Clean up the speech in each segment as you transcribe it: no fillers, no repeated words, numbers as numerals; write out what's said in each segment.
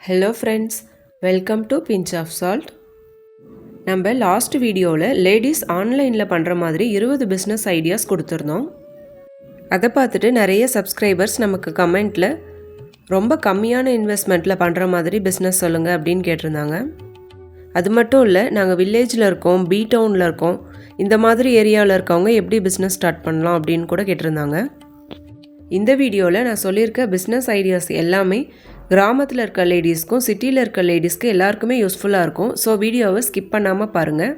Hello friends, welcome to pinch of salt. நம்ம last வீடியோவில் ladies ஆன்லைனில் பண்ணுற மாதிரி 20 பிஸ்னஸ் ஐடியாஸ் கொடுத்துருந்தோம். அதை பார்த்துட்டு நிறைய சப்ஸ்கிரைபர்ஸ் நமக்கு கமெண்ட்டில் ரொம்ப கம்மியான இன்வெஸ்ட்மெண்ட்டில் பண்ணுற மாதிரி பிஸ்னஸ் சொல்லுங்கள் அப்படின்னு கேட்டிருந்தாங்க. அது மட்டும் இல்லை, நாங்கள் வில்லேஜில் இருக்கோம், பி டவுனில் இருக்கோம், இந்த மாதிரி ஏரியாவில் இருக்கவங்க எப்படி பிஸ்னஸ் ஸ்டார்ட் பண்ணலாம் அப்படின்னு கூட கேட்டிருந்தாங்க. இந்த வீடியோவில் நான் சொல்லியிருக்க பிஸ்னஸ் ஐடியாஸ் எல்லாமே கிராமத்தில் இருக்க லேடிஸ்க்கும் சிட்டியில் இருக்க லேடிஸ்க்கு எல்லாருக்குமே யூஸ்ஃபுல்லாக இருக்கும். ஸோ வீடியோவை ஸ்கிப் பண்ணாமல் பாருங்கள்.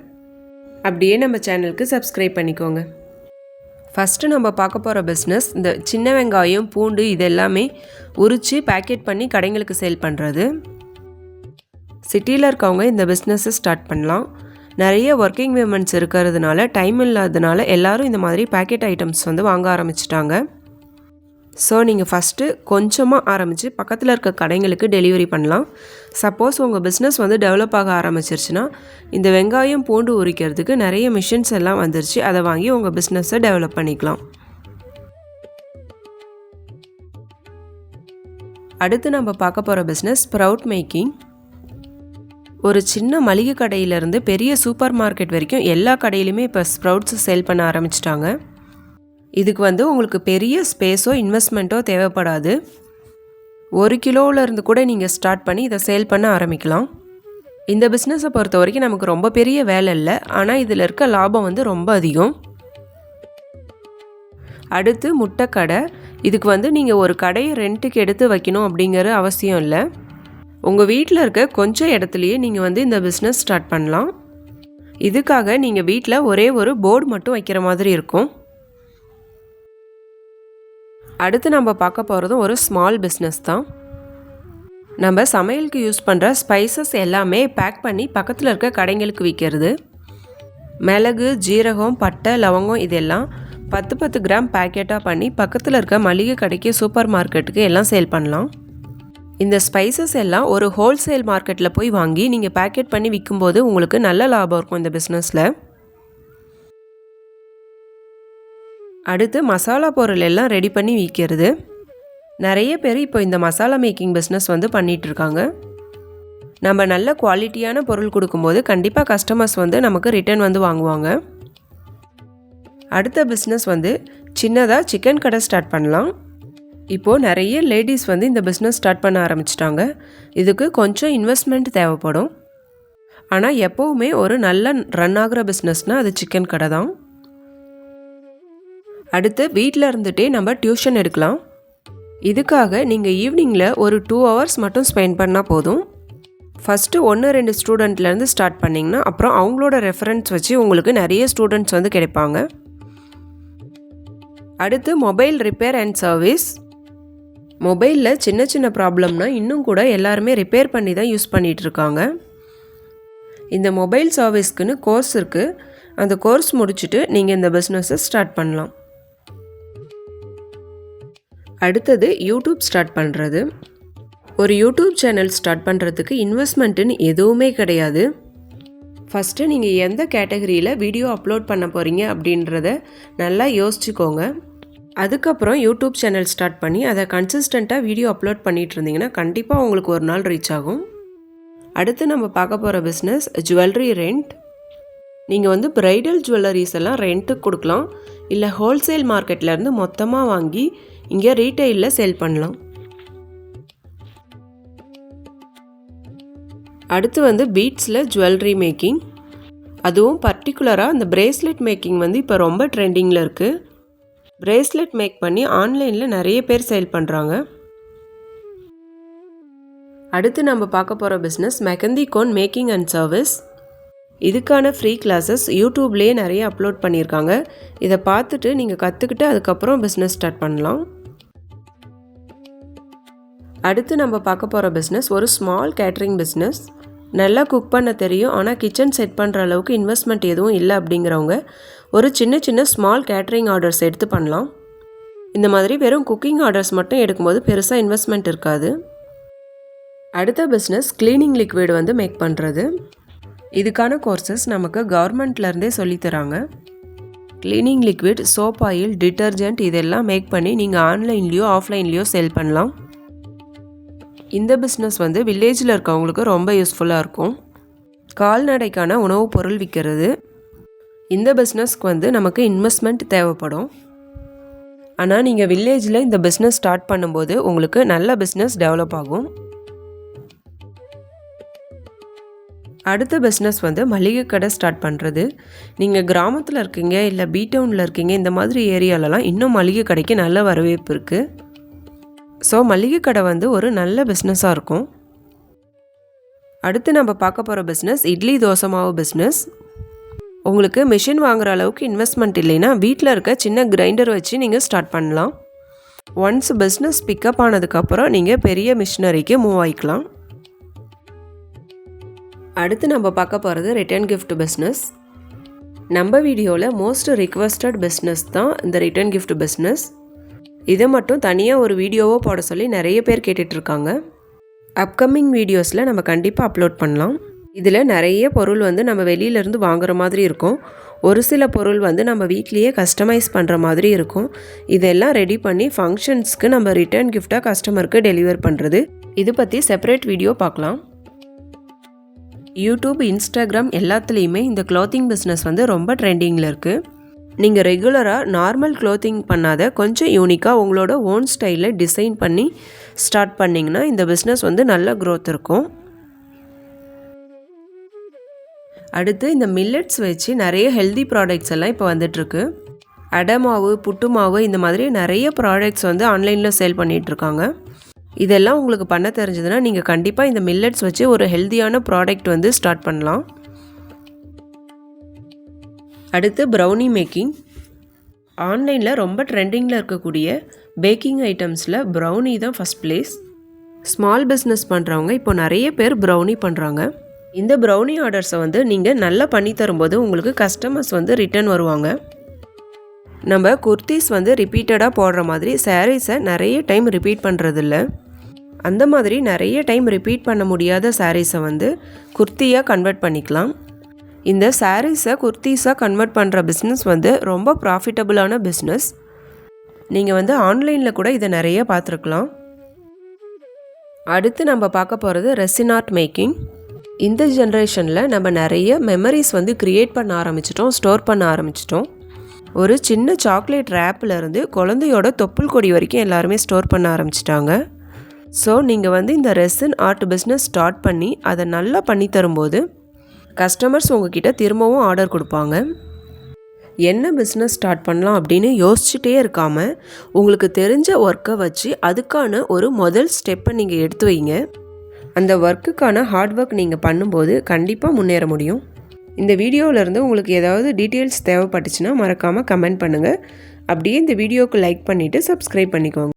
அப்படியே நம்ம சேனலுக்கு சப்ஸ்கிரைப் பண்ணிக்கோங்க. ஃபஸ்ட்டு நம்ம பார்க்க போகிற பிஸ்னஸ் இந்த சின்ன வெங்காயம், பூண்டு இது எல்லாமே உரித்து பேக்கெட் பண்ணி கடைங்களுக்கு சேல் பண்ணுறது. சிட்டியில் இருக்கவங்க இந்த பிஸ்னஸை ஸ்டார்ட் பண்ணலாம். நிறைய ஒர்க்கிங் விமன்ஸ் இருக்கிறதுனால டைம் இல்லாததுனால எல்லோரும் இந்த மாதிரி பேக்கெட் ஐட்டம்ஸ் வாங்க ஆரம்பிச்சிட்டாங்க. ஸோ நீங்கள் ஃபஸ்ட்டு கொஞ்சமாக ஆரம்பித்து பக்கத்தில் இருக்க கடைங்களுக்கு டெலிவரி பண்ணலாம். சப்போஸ் உங்கள் பிஸ்னஸ் டெவலப் ஆக ஆரம்பிச்சிருச்சுன்னா இந்த வெங்காயம், பூண்டு உரிக்கிறதுக்கு நிறைய மிஷின்ஸ் எல்லாம் வந்துருச்சு. அதை வாங்கி உங்கள் பிஸ்னஸை டெவலப் பண்ணிக்கலாம். அடுத்து நம்ம பார்க்க போகிற பிஸ்னஸ் ஸ்ப்ரவுட் மேக்கிங். ஒரு சின்ன மளிகை கடையிலேருந்து பெரிய சூப்பர் மார்க்கெட் வரைக்கும் எல்லா கடையிலுமே இப்போ ஸ்ப்ரவுட்ஸ் சேல் பண்ண ஆரம்பிச்சிட்டாங்க. இதுக்கு உங்களுக்கு பெரிய ஸ்பேஸோ இன்வெஸ்ட்மெண்ட்டோ தேவைப்படாது. 1 கிலோவிலேருந்து கூட நீங்கள் ஸ்டார்ட் பண்ணி இதை சேல் பண்ண ஆரம்பிக்கலாம். இந்த பிஸ்னஸை பொறுத்த வரைக்கும் நமக்கு ரொம்ப பெரிய வேலை இல்லை, ஆனால் இதில் இருக்க லாபம் ரொம்ப அதிகம். அடுத்து முட்டைக்கடை. இதுக்கு நீங்கள் ஒரு கடையை ரெண்ட்டுக்கு எடுத்து வைக்கணும் அப்படிங்கிற அவசியம் இல்லை. உங்கள் வீட்டில் இருக்க கொஞ்சம் இடத்துலையே நீங்கள் இந்த பிஸ்னஸ் ஸ்டார்ட் பண்ணலாம். இதுக்காக நீங்கள் வீட்டில் ஒரே ஒரு போர்டு மட்டும் வைக்கிற மாதிரி இருக்கும். அடுத்து நம்ம பார்க்க போகிறதும் ஒரு ஸ்மால் பிஸ்னஸ் தான். நம்ம சமையலுக்கு யூஸ் பண்ணுற ஸ்பைசஸ் எல்லாமே பேக் பண்ணி பக்கத்தில் இருக்க கடைங்களுக்கு விற்கிறது. மிளகு, ஜீரகம், பட்டை, லவங்கம் இதெல்லாம் 10 கிராம் பேக்கெட்டாக பண்ணி பக்கத்தில் இருக்க மளிகை கடைக்கு, சூப்பர் மார்க்கெட்டுக்கு எல்லாம் சேல் பண்ணலாம். இந்த ஸ்பைசஸ் எல்லாம் ஒரு ஹோல்சேல் மார்க்கெட்டில் போய் வாங்கி நீங்கள் பேக்கெட் பண்ணி விற்கும்போது உங்களுக்கு நல்ல லாபம் இருக்கும் இந்த பிஸ்னஸில். அடுத்து மசாலா பொருள் எல்லாம் ரெடி பண்ணி விற்கிறது. நிறைய பேர் இப்போ இந்த மசாலா மேக்கிங் பிஸ்னஸ் பண்ணிகிட்ருக்காங்க. நம்ம நல்ல குவாலிட்டியான பொருள் கொடுக்கும்போது கண்டிப்பாக கஸ்டமர்ஸ் நமக்கு ரிட்டர்ன் வாங்குவாங்க. அடுத்த பிஸ்னஸ் சின்னதாக சிக்கன் கடை ஸ்டார்ட் பண்ணலாம். இப்போது நிறைய லேடிஸ் இந்த பிஸ்னஸ் ஸ்டார்ட் பண்ண ஆரம்பிச்சிட்டாங்க. இதுக்கு கொஞ்சம் இன்வெஸ்ட்மெண்ட் தேவைப்படும். ஆனால் எப்போவுமே ஒரு நல்ல ரன் ஆகிற பிஸ்னஸ்னால் அது சிக்கன் கடை தான். அடுத்து வீட்டில் இருந்துகிட்டே நம்ம டியூஷன் எடுக்கலாம். இதுக்காக நீங்கள் ஈவினிங்கில் ஒரு 2 hours மட்டும் ஸ்பெண்ட் பண்ணால் போதும். ஃபஸ்ட்டு 1-2 ஸ்டூடெண்ட்லேருந்து ஸ்டார்ட் பண்ணிங்கன்னா அப்புறம் அவங்களோட ரெஃபரன்ஸ் வச்சு உங்களுக்கு நிறைய ஸ்டூடெண்ட்ஸ் கிடைப்பாங்க. அடுத்து மொபைல் ரிப்பேர் அண்ட் சர்வீஸ். மொபைலில் சின்ன சின்ன ப்ராப்ளம்னா இன்னும் கூட எல்லாருமே ரிப்பேர் பண்ணி தான் யூஸ் பண்ணிகிட்ருக்காங்க. இந்த மொபைல் சர்வீஸ்க்குன்னு கோர்ஸ் இருக்குது. அந்த கோர்ஸ் முடிச்சுட்டு நீங்கள் இந்த பிஸ்னஸை ஸ்டார்ட் பண்ணலாம். அடுத்தது யூடியூப் ஸ்டார்ட் பண்ணுறது. ஒரு யூடியூப் சேனல் ஸ்டார்ட் பண்ணுறதுக்கு இன்வெஸ்ட்மெண்ட்டுன்னு எதுவுமே கிடையாது. ஃபஸ்ட்டு நீங்கள் எந்த கேட்டகரியில் வீடியோ அப்லோட் பண்ண போகிறீங்க அப்படின்றத நல்லா யோசிச்சுக்கோங்க. அதுக்கப்புறம் யூடியூப் சேனல் ஸ்டார்ட் பண்ணி அதை கன்சிஸ்டண்ட்டாக வீடியோ அப்லோட் பண்ணிகிட்டு இருந்தீங்கன்னா கண்டிப்பாக உங்களுக்கு ஒரு நாள் ரீச் ஆகும். அடுத்து நம்ம பார்க்க போகிற பிஸ்னஸ் ஜுவல்லரி ரெண்ட். நீங்கள் ப்ரைடல் ஜுவல்லரிஸ் எல்லாம் ரெண்ட்டுக்கு கொடுக்கலாம். இல்லை ஹோல்சேல் மார்க்கெட்லேருந்து மொத்தமாக வாங்கி இங்கே ரீட்டெயிலில் சேல் பண்ணலாம். அடுத்து பீட்ஸில் ஜுவல்லரி மேக்கிங். அதுவும் பர்டிகுலராக இந்த பிரேஸ்லெட் மேக்கிங் இப்போ ரொம்ப ட்ரெண்டிங்கில் இருக்குது. பிரேஸ்லெட் மேக் பண்ணி ஆன்லைனில் நிறைய பேர் சேல் பண்ணுறாங்க. அடுத்து நம்ம பார்க்க போகிற business mehndi cone making and service. இதுக்கான ஃப்ரீ கிளாஸஸ் யூடியூப்லேயே நிறைய அப்லோட் பண்ணியிருக்காங்க. இதை பார்த்துட்டு நீங்கள் கற்றுக்கிட்டு அதுக்கப்புறம் பிஸ்னஸ் ஸ்டார்ட் பண்ணலாம். அடுத்து நம்ம பார்க்க போகிற பிஸ்னஸ் ஒரு ஸ்மால் கேட்ரிங் பிஸ்னஸ். நல்லா குக் பண்ண தெரியும், ஆனால் கிச்சன் செட் பண்ணுற அளவுக்கு இன்வெஸ்ட்மெண்ட் எதுவும் இல்லை அப்படிங்கிறவங்க ஒரு சின்ன சின்ன ஸ்மால் கேட்ரிங் ஆர்டர்ஸ் எடுத்து பண்ணலாம். இந்த மாதிரி வெறும் குக்கிங் ஆர்டர்ஸ் மட்டும் எடுக்கும்போது பெருசாக இன்வெஸ்ட்மெண்ட் இருக்காது. அடுத்த பிஸ்னஸ் க்ளீனிங் லிக்விட் மேக் பண்ணுறது. இதுக்கான கோர்சஸ் நமக்கு கவர்மெண்ட்லேருந்தே சொல்லித்தராங்க. Cleaning liquid, soap oil, detergent இதெல்லாம் மேக் பண்ணி நீங்கள் ஆன்லைன்லேயோ ஆஃப்லைன்லேயோ சேல் பண்ணலாம். இந்த பிஸ்னஸ் வந்து வில்லேஜில் இருக்கவங்களுக்கு ரொம்ப யூஸ்ஃபுல்லாக இருக்கும். கால்நடைக்கான உணவுப் பொருள் விற்கிறது. இந்த பிஸ்னஸ்க்கு வந்து நமக்கு இன்வெஸ்ட்மெண்ட் தேவைப்படும். ஆனால் நீங்கள் வில்லேஜில் இந்த பிஸ்னஸ் ஸ்டார்ட் பண்ணும்போது உங்களுக்கு நல்ல பிஸ்னஸ் டெவலப் ஆகும். அடுத்த பிஸ்னஸ் வந்து மளிகை கடை ஸ்டார்ட் பண்ணுறது. நீங்கள் கிராமத்தில் இருக்கீங்க, இல்லை பி டவுனில் இருக்கீங்க, இந்த மாதிரி ஏரியாலலாம் இன்னும் மளிகை கடைக்கு நல்ல வரவேற்பு இருக்குது. ஸோ மளிகை கடை வந்து ஒரு நல்ல பிஸ்னஸாக இருக்கும். அடுத்து நம்ம பார்க்க போகிற பிஸ்னஸ் இட்லி தோசை மாவு பிஸ்னஸ். உங்களுக்கு மிஷின் வாங்குகிற அளவுக்கு இன்வெஸ்ட்மெண்ட் இல்லைன்னா வீட்டில் இருக்க சின்ன கிரைண்டர் வச்சு நீங்கள் ஸ்டார்ட் பண்ணலாம். ஒன்ஸ் பிஸ்னஸ் பிக்கப் ஆனதுக்கப்புறம் நீங்கள் பெரிய மிஷினரிக்கு மூவ் ஆகிக்கலாம். அடுத்து நம்ம பார்க்க போகிறது ரிட்டர்ன் கிஃப்ட் பிஸ்னஸ். நம்ம வீடியோவில் மோஸ்ட் ரிக்வெஸ்டட் பிஸ்னஸ் தான் இந்த ரிட்டர்ன் கிஃப்ட் பிஸ்னஸ். இதை மட்டும் தனியாக ஒரு வீடியோவோ போட சொல்லி நிறைய பேர் கேட்டுட்ருக்காங்க. அப்கமிங் வீடியோஸில் நம்ம கண்டிப்பாக அப்லோட் பண்ணலாம். இதில் நிறைய பொருள் வந்து நம்ம வெளியிலேருந்து வாங்குகிற மாதிரி இருக்கும். ஒரு சில பொருள் வந்து நம்ம வீட்லேயே கஸ்டமைஸ் பண்ணுற மாதிரி இருக்கும். இதெல்லாம் ரெடி பண்ணி ஃபங்க்ஷன்ஸ்க்கு நம்ம ரிட்டர்ன் கிஃப்டாக கஸ்டமருக்கு டெலிவர் பண்ணுறது. இது பற்றி செப்பரேட் வீடியோ பார்க்கலாம். யூடியூப், இன்ஸ்டாகிராம் எல்லாத்துலேயுமே இந்த க்ளாத்திங் பிஸ்னஸ் வந்து ரொம்ப ட்ரெண்டிங்கில் இருக்குது. நீங்கள் ரெகுலராக நார்மல் க்ளோத்திங் பண்ணாத கொஞ்சம் யூனிக்காக உங்களோட ஓன் ஸ்டைலில் டிசைன் பண்ணி ஸ்டார்ட் பண்ணிங்கன்னா இந்த பிஸ்னஸ் வந்து நல்ல க்ரோத் இருக்கும். அடுத்து இந்த மில்லட்ஸ் வச்சு நிறைய ஹெல்தி ப்ராடக்ட்ஸ் எல்லாம் இப்போ வந்துட்டுருக்கு. அடை மாவு, புட்டு மாவு, இந்த மாதிரி நிறைய ப்ராடக்ட்ஸ் வந்து ஆன்லைனில் சேல் பண்ணிகிட்ருக்காங்க. இதெல்லாம் உங்களுக்கு பண்ண தெரிஞ்சதுன்னா நீங்கள் கண்டிப்பாக இந்த மில்லட்ஸ் வச்சு ஒரு ஹெல்தியான ப்ராடக்ட் வந்து ஸ்டார்ட் பண்ணலாம். அடுத்து ப்ரௌனி மேக்கிங். ஆன்லைனில் ரொம்ப ட்ரெண்டிங்கில் இருக்கக்கூடிய பேக்கிங் ஐட்டம்ஸில் ப்ரௌனி தான் ஃபஸ்ட் பிளேஸ். ஸ்மால் பிஸ்னஸ் பண்ணுறவங்க இப்போ நிறைய பேர் ப்ரௌனி பண்ணுறாங்க. இந்த ப்ரௌனி ஆர்டர்ஸை வந்து நீங்கள் நல்லா பண்ணி தரும்போது உங்களுக்கு கஸ்டமர்ஸ் வந்து ரிட்டர்ன் வருவாங்க. நம்ம குர்த்திஸ் வந்து ரிப்பீட்டடாக போடுற மாதிரி சாரீஸை நிறைய டைம் ரிப்பீட் பண்ணுறதில்ல. அந்த மாதிரி நிறைய டைம் ரிப்பீட் பண்ண முடியாத சாரீஸை வந்து குர்த்தியாக கன்வெர்ட் பண்ணிக்கலாம். இந்த சாரீஸை குர்த்திஸாக கன்வெர்ட் பண்ணுற பிஸ்னஸ் வந்து ரொம்ப ப்ராஃபிட்டபுளான பிஸ்னஸ். நீங்கள் வந்து ஆன்லைனில் கூட இதை நிறைய பார்த்துருக்கலாம். அடுத்து நம்ம பார்க்க போகிறது ரெசின் ஆர்ட் மேக்கிங். இந்த ஜென்ரேஷனில் நம்ம நிறைய மெமரிஸ் வந்து க்ரியேட் பண்ண ஆரம்பிச்சிட்டோம், ஸ்டோர் பண்ண ஆரம்பிச்சிட்டோம். ஒரு சின்ன சாக்லேட் ரேப்பிலேருந்து குழந்தையோட தொப்புள் கொடி வரைக்கும் எல்லாருமே ஸ்டோர் பண்ண ஆரம்பிச்சிட்டாங்க. ஸோ நீங்கள் வந்து இந்த ரெசின் ஆர்ட் பிஸ்னஸ் ஸ்டார்ட் பண்ணி அதை நல்லா பண்ணி தரும்போது கஸ்டமர்ஸ் உங்ககிட்ட திரும்பவும் ஆர்டர் கொடுப்பாங்க. என்ன பிஸ்னஸ் ஸ்டார்ட் பண்ணலாம் அப்படின்னு யோசிச்சுட்டே இருக்காமல் உங்களுக்கு தெரிஞ்ச ஒர்க்கை வச்சு அதுக்கான ஒரு முதல் ஸ்டெப்பை நீங்கள் எடுத்து வைங்க. அந்த ஒர்க்குக்கான ஹார்ட் ஒர்க் நீங்கள் பண்ணும்போது கண்டிப்பாக முன்னேற முடியும். இந்த வீடியோவிலேருந்து உங்களுக்கு ஏதாவது டீட்டெயில்ஸ் தேவைப்பட்டுச்சுன்னா மறக்காமல் கமெண்ட் பண்ணுங்கள். அப்படியே இந்த வீடியோவுக்கு லைக் பண்ணிவிட்டு சப்ஸ்கிரைப் பண்ணிக்கோங்க.